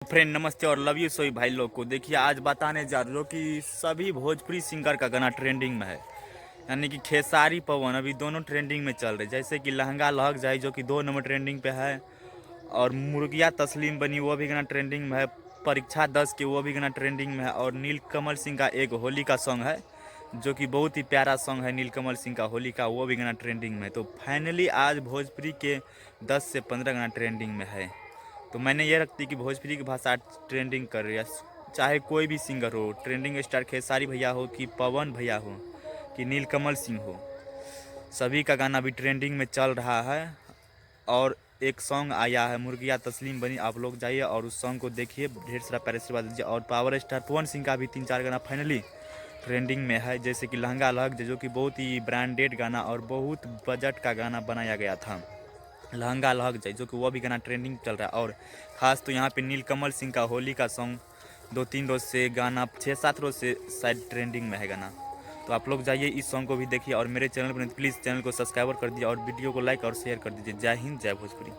Friend नमस्ते और love you सभी भाई लोग को। देखिए आज बताने जा रहे हो कि सभी भोजपुरी सिंगर का गाना ट्रेंडिंग में है, यानी कि खेसारी पवन अभी दोनों ट्रेंडिंग में चल रहे। जैसे कि लहंगा लहक जाए जो कि 2 नंबर ट्रेंडिंग पे है, और मुर्गिया तस्लीम बनी वो भी गाना ट्रेंडिंग में है। परीक्षा 10 के वो भी गाना ट्रेंडिंग में है। और नीलकमल सिंह का एक होली का सॉन्ग है जो कि बहुत ही प्यारा सॉन्ग है, नीलकमल सिंह का होली का, वो भी गाना ट्रेंडिंग में है। तो फाइनली आज भोजपुरी के 10 से 15 गाना ट्रेंडिंग में है। तो मैंने ये रखती कि भोजपुरी की भाषा ट्रेंडिंग कर रही है, चाहे कोई भी सिंगर हो। ट्रेंडिंग स्टार खेसारी भैया हो कि पवन भैया हो कि नीलकमल सिंह हो, सभी का गाना भी ट्रेंडिंग में चल रहा है। और एक सॉन्ग आया है मुर्गिया तस्लीम बनी, आप लोग जाइए और उस सॉन्ग को देखिए, ढेर सारा प्यारे आशीर्वाद दीजिए। और पावर स्टार पवन सिंह का भी 3-4 गाना फाइनली ट्रेंडिंग में है, जैसे कि लहंगा लहक जो कि बहुत ही ब्रांडेड गाना और बहुत बजट का गाना बनाया गया था। लहंगा लहक जाए जो कि वो भी गाना ट्रेंडिंग चल रहा है। और ख़ास तो यहाँ पे नीलकमल सिंह का होली का सॉन्ग 2-3 रोज़ से गाना 6-7 रोज़ से शायद ट्रेंडिंग में है गाना। तो आप लोग जाइए इस सॉन्ग को भी देखिए और मेरे चैनल पर प्लीज़ चैनल को सब्सक्राइबर कर दीजिए और वीडियो को लाइक और शेयर कर दीजिए। जय हिंद, जय भोजपुरी।